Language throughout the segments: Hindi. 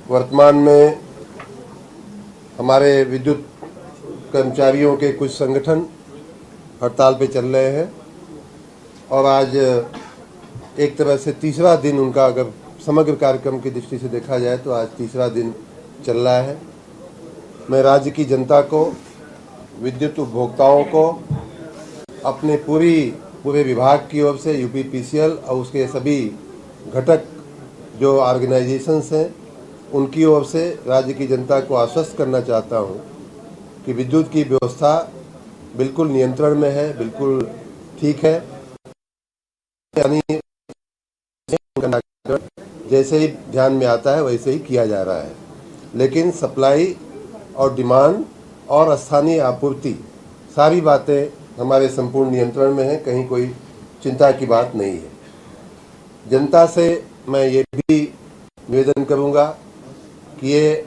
वर्तमान में हमारे विद्युत कर्मचारियों के कुछ संगठन हड़ताल पे चल रहे हैं और आज एक तरह से तीसरा दिन उनका, अगर समग्र कार्यक्रम की दृष्टि से देखा जाए तो आज तीसरा दिन चल रहा है। मैं राज्य की जनता को, विद्युत उपभोक्ताओं को, अपने पूरे विभाग की ओर से यूपीपीसीएल और उसके सभी घटक जो ऑर्गेनाइजेशंस हैं उनकी ओर से राज्य की जनता को आश्वस्त करना चाहता हूं कि विद्युत की व्यवस्था बिल्कुल नियंत्रण में है, बिल्कुल ठीक है। यानी जैसे ही ध्यान में आता है वैसे ही किया जा रहा है, लेकिन सप्लाई और डिमांड और स्थानीय आपूर्ति सारी बातें हमारे संपूर्ण नियंत्रण में है, कहीं कोई चिंता की बात नहीं है। जनता से मैं ये भी निवेदन करूंगा कि ये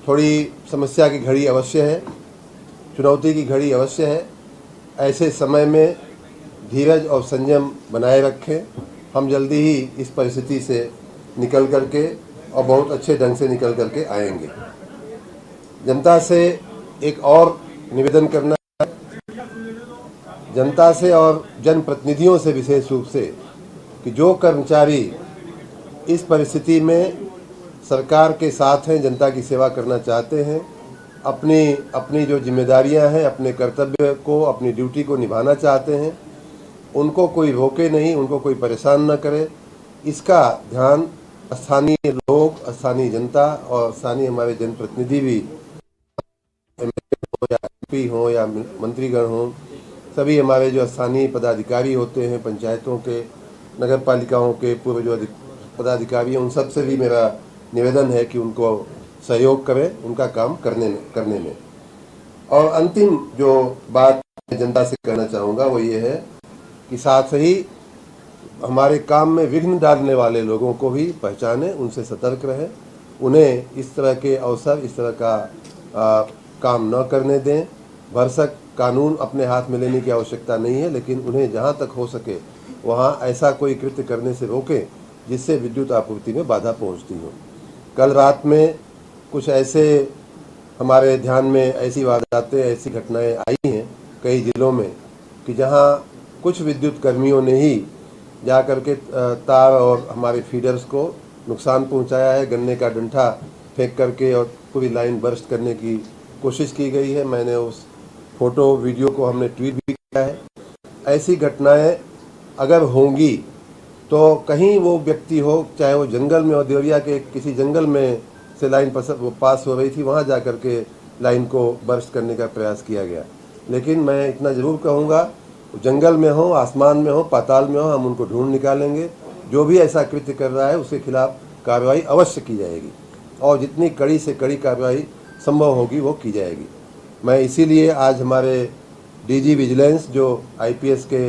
थोड़ी समस्या की घड़ी अवश्य है, चुनौती की घड़ी अवश्य है। ऐसे समय में धीरज और संयम बनाए रखें। हम जल्दी ही इस परिस्थिति से निकल करके और बहुत अच्छे ढंग से निकल करके आएंगे। जनता से एक और निवेदन करना है, जनता से और जनप्रतिनिधियों से विशेष रूप से, कि जो कर्मचारी इस परिस्थिति में सरकार के साथ हैं, जनता की सेवा करना चाहते हैं, अपनी जो जिम्मेदारियां हैं, अपने कर्तव्य को, अपनी ड्यूटी को निभाना चाहते हैं, उनको कोई रोके नहीं, उनको कोई परेशान न करे। इसका ध्यान स्थानीय लोग, स्थानीय जनता और स्थानीय हमारे जनप्रतिनिधि भी, या एमपी हों या मंत्रीगण हों, सभी हमारे जो स्थानीय पदाधिकारी होते हैं, पंचायतों के, नगर पालिकाओं के पूर्व जो पदाधिकारी हैं, उन सब से भी मेरा निवेदन है कि उनको सहयोग करें उनका काम करने में। और अंतिम जो बात जनता से कहना चाहूँगा वो ये है कि साथ ही हमारे काम में विघ्न डालने वाले लोगों को भी पहचानें, उनसे सतर्क रहें, उन्हें इस तरह के अवसर, इस तरह का काम न करने दें। भरसक कानून अपने हाथ में लेने की आवश्यकता नहीं है, लेकिन उन्हें जहाँ तक हो सके वहाँ ऐसा कोई कृत्य करने से रोकें जिससे विद्युत आपूर्ति में बाधा पहुँचती हो। कल रात में कुछ ऐसे हमारे ध्यान में ऐसी वारदातें, ऐसी घटनाएं आई हैं कई जिलों में कि जहां कुछ विद्युत कर्मियों ने ही जा करके तार और हमारे फीडर्स को नुकसान पहुंचाया है। गन्ने का डंठा फेंक करके और पूरी लाइन बर्स्ट करने की कोशिश की गई है। मैंने उस फोटो वीडियो को हमने ट्वीट भी किया है। ऐसी घटनाएं अगर होंगी तो कहीं वो व्यक्ति हो, चाहे वो जंगल में हो, देवरिया के किसी जंगल में से लाइन पास हो रही थी, वहाँ जा कर के लाइन को बर्स्ट करने का प्रयास किया गया। लेकिन मैं इतना ज़रूर कहूँगा, जंगल में हो, आसमान में हो, पाताल में हो, हम उनको ढूंढ निकालेंगे। जो भी ऐसा कृत्य कर रहा है उसके खिलाफ कार्रवाई अवश्य की जाएगी और जितनी कड़ी से कड़ी कार्रवाई संभव होगी वो की जाएगी। मैं इसीलिए आज हमारे डीजी विजिलेंस जो आईपीएस के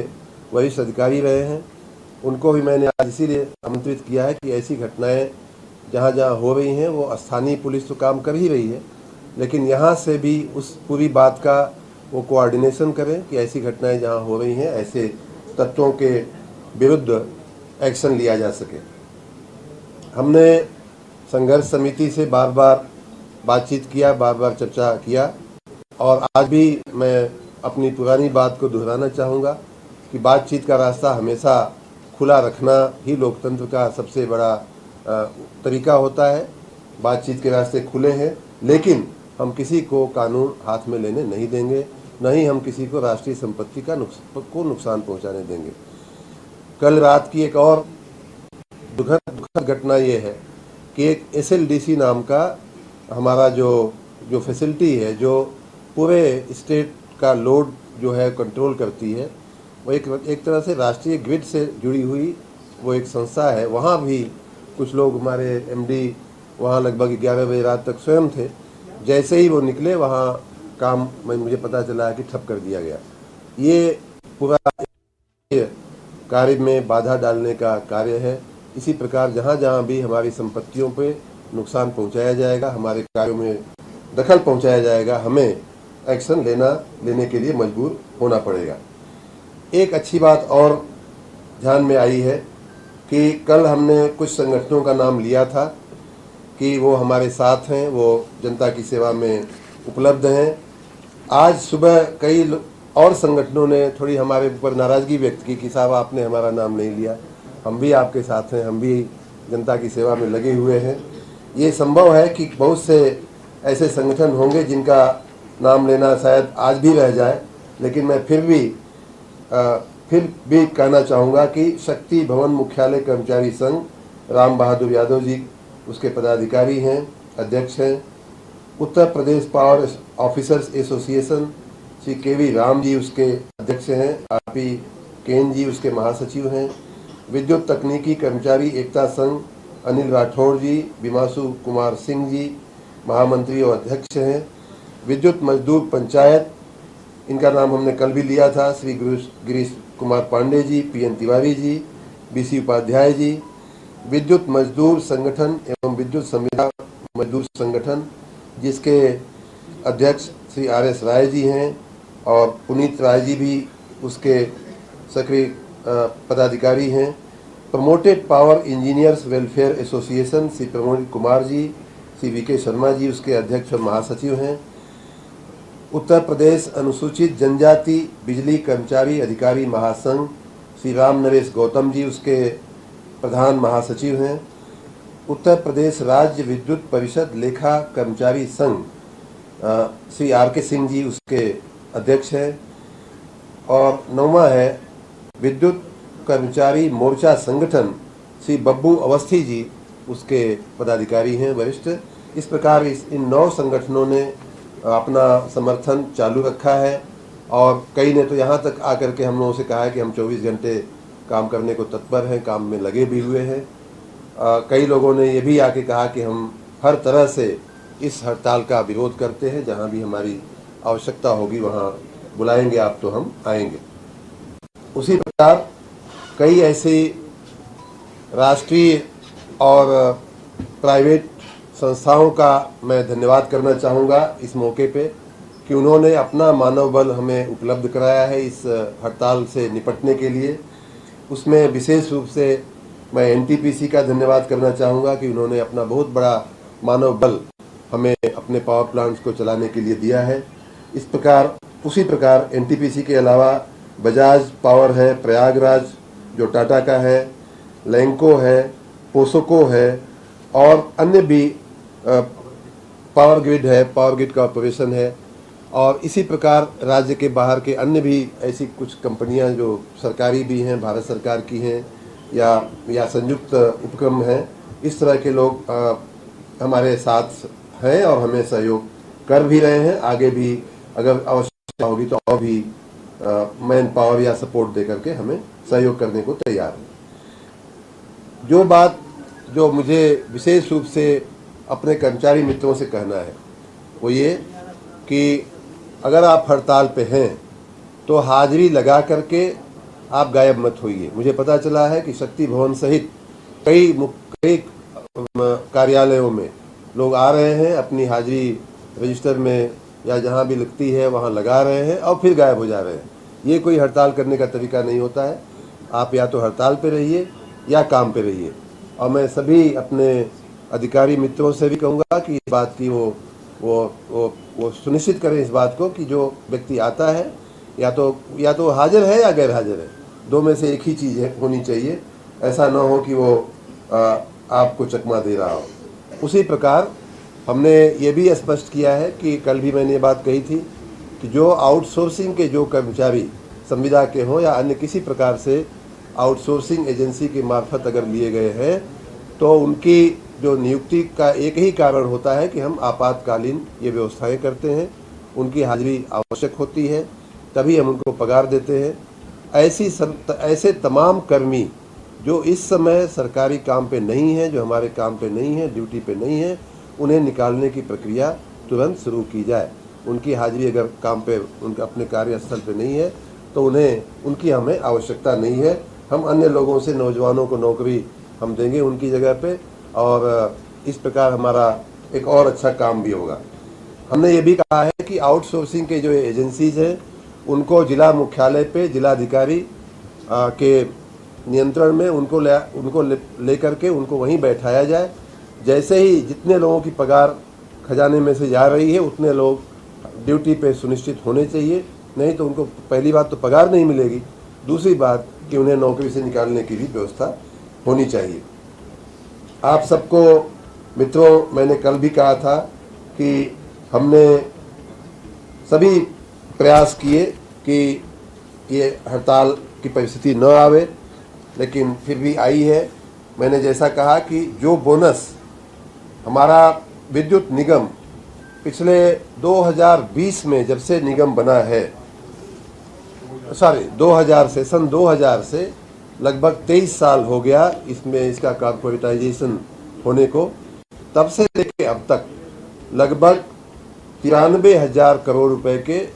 वरिष्ठ अधिकारी रहे हैं, उनको भी मैंने आज इसीलिए आमंत्रित किया है कि ऐसी घटनाएं जहाँ जहाँ हो रही हैं, वो स्थानीय पुलिस तो काम कर ही रही है, लेकिन यहाँ से भी उस पूरी बात का वो कोऑर्डिनेशन करें कि ऐसी घटनाएं जहाँ हो रही हैं, ऐसे तत्वों के विरुद्ध एक्शन लिया जा सके। हमने संघर्ष समिति से बार बार बातचीत किया, बार बार चर्चा किया और आज भी मैं अपनी पुरानी बात को दोहराना चाहूँगा कि बातचीत का रास्ता हमेशा खुला रखना ही लोकतंत्र का सबसे बड़ा तरीका होता है। बातचीत के रास्ते खुले हैं, लेकिन हम किसी को कानून हाथ में लेने नहीं देंगे, न ही हम किसी को राष्ट्रीय संपत्ति का नुकसान पहुंचाने देंगे। कल रात की एक और दुखद घटना ये है कि एक एसएलडीसी नाम का हमारा जो फैसिलिटी है, जो पूरे स्टेट का लोड जो है कंट्रोल करती है, वो एक तरह से राष्ट्रीय ग्रिड से जुड़ी हुई वो एक संस्था है। वहाँ भी कुछ लोग, हमारे एमडी वहाँ लगभग 11 बजे रात तक स्वयं थे। जैसे ही वो निकले वहाँ काम मुझे पता चला कि ठप कर दिया गया। ये पूरा कार्य में बाधा डालने का कार्य है। इसी प्रकार जहाँ जहाँ भी हमारी संपत्तियों पे नुकसान पहुँचाया जाएगा, हमारे कार्यों में दखल पहुँचाया जाएगा, हमें एक्शन लेने के लिए मजबूर होना पड़ेगा। एक अच्छी बात और ध्यान में आई है कि कल हमने कुछ संगठनों का नाम लिया था कि वो हमारे साथ हैं, वो जनता की सेवा में उपलब्ध हैं। आज सुबह कई और संगठनों ने थोड़ी हमारे ऊपर नाराज़गी व्यक्त की कि साहब आपने हमारा नाम नहीं लिया। हम भी आपके साथ हैं, हम भी जनता की सेवा में लगे हुए हैं। ये संभव है कि बहुत से ऐसे संगठन होंगे जिनका नाम लेना शायद आज भी रह जाए, लेकिन मैं फिर भी कहना चाहूँगा कि शक्ति भवन मुख्यालय कर्मचारी संघ, राम बहादुर यादव जी उसके पदाधिकारी हैं, अध्यक्ष हैं। Uttar Pradesh power officers association Shri केवी राम जी उसके अध्यक्ष हैं, आरपी केन जी उसके महासचिव हैं। विद्युत तकनीकी कर्मचारी एकता संघ अनिल राठौड़ जी, बिमासु कुमार सिंह जी महामंत्री और अध्यक्ष हैं। विद्युत मजदूर पंचायत, इनका नाम हमने कल भी लिया था, श्री गिरीश कुमार पांडे जी, पीएन तिवारी जी, बीसी उपाध्याय जी। विद्युत मजदूर संगठन एवं विद्युत संविदा मजदूर संगठन जिसके अध्यक्ष श्री आरएस राय जी हैं और पुनीत राय जी भी उसके सक्रिय पदाधिकारी हैं। Promoted power engineers welfare association Shri Pramod Kumar ji, Shri V K Sharma ji उसके अध्यक्ष और महासचिव हैं। उत्तर प्रदेश अनुसूचित जनजाति बिजली कर्मचारी अधिकारी महासंघ श्री राम नरेश गौतम जी उसके प्रधान महासचिव हैं। उत्तर प्रदेश राज्य विद्युत परिषद लेखा कर्मचारी संघ श्री आर.के. सिंह जी उसके अध्यक्ष हैं। और 9वां है विद्युत कर्मचारी मोर्चा संगठन श्री बब्बू अवस्थी जी उसके पदाधिकारी हैं, वरिष्ठ। इस प्रकार इन 9 संगठनों ने अपना समर्थन चालू रखा है और कई ने तो यहाँ तक आकर के हम लोगों से कहा है कि हम 24 घंटे काम करने को तत्पर हैं, काम में लगे भी हुए हैं। कई लोगों ने ये भी आके कहा कि हम हर तरह से इस हड़ताल का विरोध करते हैं, जहाँ भी हमारी आवश्यकता होगी वहाँ बुलाएंगे आप तो हम आएंगे। उसी प्रकार कई ऐसी राष्ट्रीय और प्राइवेट संस्थाओं का मैं धन्यवाद करना चाहूँगा इस मौके पे कि उन्होंने अपना मानव बल हमें उपलब्ध कराया है इस हड़ताल से निपटने के लिए। उसमें विशेष रूप से मैं एनटीपीसी का धन्यवाद करना चाहूँगा कि उन्होंने अपना बहुत बड़ा मानव बल हमें अपने पावर प्लांट्स को चलाने के लिए दिया है। उसी प्रकार एनटीपीसी के अलावा बजाज पावर है, प्रयागराज जो टाटा का है, लैंको है, पोसोको है और अन्य भी पावर ग्रिड है, पावर ग्रिड कॉर्पोरेशन है। और इसी प्रकार राज्य के बाहर के अन्य भी ऐसी कुछ कंपनियां जो सरकारी भी हैं, भारत सरकार की हैं या संयुक्त उपक्रम हैं, इस तरह के लोग हमारे साथ हैं और हमें सहयोग कर भी रहे हैं। आगे भी अगर आवश्यकता होगी तो और भी मैन पावर या सपोर्ट दे करके हमें सहयोग करने को तैयार है। जो मुझे विशेष रूप से अपने कर्मचारी मित्रों से कहना है वो ये कि अगर आप हड़ताल पे हैं तो हाजिरी लगा करके आप गायब मत होइए। मुझे पता चला है कि शक्ति भवन सहित कई कार्यालयों में लोग आ रहे हैं, अपनी हाजिरी रजिस्टर में या जहां भी लगती है वहां लगा रहे हैं और फिर गायब हो जा रहे हैं। ये कोई हड़ताल करने का तरीका नहीं होता है। आप या तो हड़ताल पे रहिए या काम पे रहिए। और मैं सभी अपने अधिकारी मित्रों से भी कहूँगा कि इस बात की वो सुनिश्चित करें इस बात को कि जो व्यक्ति आता है या तो हाजिर है या गैर हाजिर है, 2 में से एक ही चीज़ होनी चाहिए। ऐसा ना हो कि वो आपको चकमा दे रहा हो। उसी प्रकार हमने ये भी स्पष्ट किया है कि कल भी मैंने ये बात कही थी कि जो आउटसोर्सिंग के जो कर्मचारी संविदा के हों या अन्य किसी प्रकार से आउटसोर्सिंग एजेंसी के मार्फत अगर लिए गए हैं तो उनकी जो नियुक्ति का एक ही कारण होता है कि हम आपातकालीन ये व्यवस्थाएं करते हैं, उनकी हाजिरी आवश्यक होती है, तभी हम उनको पगार देते हैं। ऐसे तमाम कर्मी जो इस समय सरकारी काम पे नहीं है, जो हमारे काम पे नहीं है, ड्यूटी पे नहीं है, उन्हें निकालने की प्रक्रिया तुरंत शुरू की जाए। उनकी हाजिरी अगर काम पे उनका अपने कार्यस्थल पे नहीं है तो उनकी हमें आवश्यकता नहीं है। हम अन्य लोगों से नौजवानों को नौकरी हम देंगे उनकी जगह पे और इस प्रकार हमारा एक और अच्छा काम भी होगा। हमने ये भी कहा है कि आउटसोर्सिंग के जो एजेंसीज हैं उनको जिला मुख्यालय पे जिलाधिकारी के नियंत्रण में उनको ले करके उनको वहीं बैठाया जाए। जैसे ही जितने लोगों की पगार खजाने में से जा रही है उतने लोग ड्यूटी पे सुनिश्चित होने चाहिए, नहीं तो उनको पहली बात तो पगार नहीं मिलेगी, दूसरी बात कि उन्हें नौकरी से निकालने की भी व्यवस्था होनी चाहिए। आप सबको मित्रों, मैंने कल भी कहा था कि हमने सभी प्रयास किए कि ये हड़ताल की परिस्थिति न आवे, लेकिन फिर भी आई है। मैंने जैसा कहा कि जो बोनस हमारा विद्युत निगम पिछले 2020 में जब से निगम बना है, 2000 से, सन 2000 से लगभग 23 साल हो गया इसमें इसका कॉर्पोरेटाइजेशन होने को, तब से लेके अब तक लगभग 93,000 करोड़ रुपए के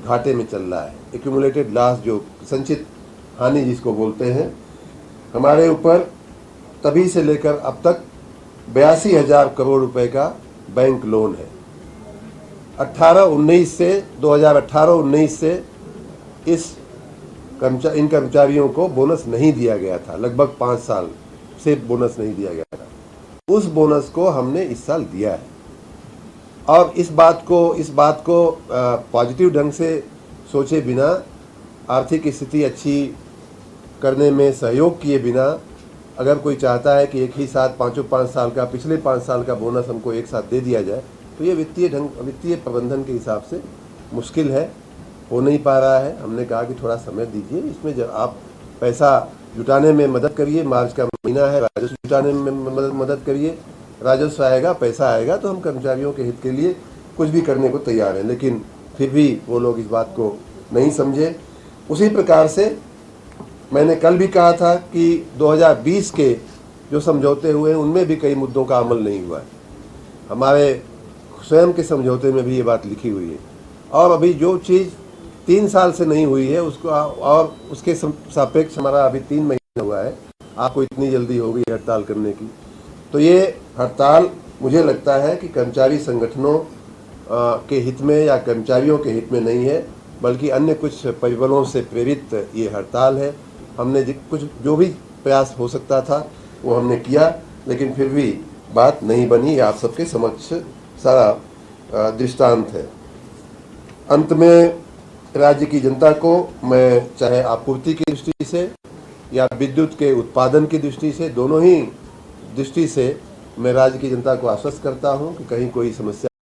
घाटे में चल रहा है। एक्यूमुलेटेड लॉस, जो संचित हानि जिसको बोलते हैं, हमारे ऊपर तभी से लेकर अब तक 82,000 करोड़ रुपए का बैंक लोन है। 2018-19 से इन कर्मचारियों को बोनस नहीं दिया गया था, लगभग 5 साल से बोनस नहीं दिया गया था। उस बोनस को हमने इस साल दिया है और इस बात को पॉजिटिव ढंग से सोचे बिना, आर्थिक स्थिति अच्छी करने में सहयोग किए बिना, अगर कोई चाहता है कि एक ही साथ 5 साल का, पिछले 5 साल का बोनस हमको एक साथ दे दिया जाए, तो ये वित्तीय प्रबंधन के हिसाब से मुश्किल है, हो नहीं पा रहा है। हमने कहा कि थोड़ा समय दीजिए, इसमें जब आप पैसा जुटाने में मदद करिए, मार्च का महीना है, राजस्व जुटाने में मदद करिए, राजस्व आएगा, पैसा आएगा तो हम कर्मचारियों के हित के लिए कुछ भी करने को तैयार हैं। लेकिन फिर भी वो लोग इस बात को नहीं समझे। उसी प्रकार से मैंने कल भी कहा था कि 2020 के जो समझौते हुए हैं उनमें भी कई मुद्दों का अमल नहीं हुआ है। हमारे स्वयं के समझौते में भी ये बात लिखी हुई है और अभी जो चीज़ 3 साल से नहीं हुई है उसको, और उसके सापेक्ष हमारा अभी 3 महीने हुआ है, आपको इतनी जल्दी हो गई हड़ताल करने की। तो ये हड़ताल मुझे लगता है कि कर्मचारी संगठनों के हित में या कर्मचारियों के हित में नहीं है, बल्कि अन्य कुछ परिबलों से प्रेरित ये हड़ताल है। हमने कुछ जो भी प्रयास हो सकता था वो हमने किया, लेकिन फिर भी बात नहीं बनी। ये आप सबके समक्ष सारा दृष्टांत है। अंत में राज्य की जनता को मैं, चाहे आपूर्ति की दृष्टि से या विद्युत के उत्पादन की दृष्टि से, दोनों ही दृष्टि से मैं राज्य की जनता को आश्वस्त करता हूं कि कहीं कोई समस्या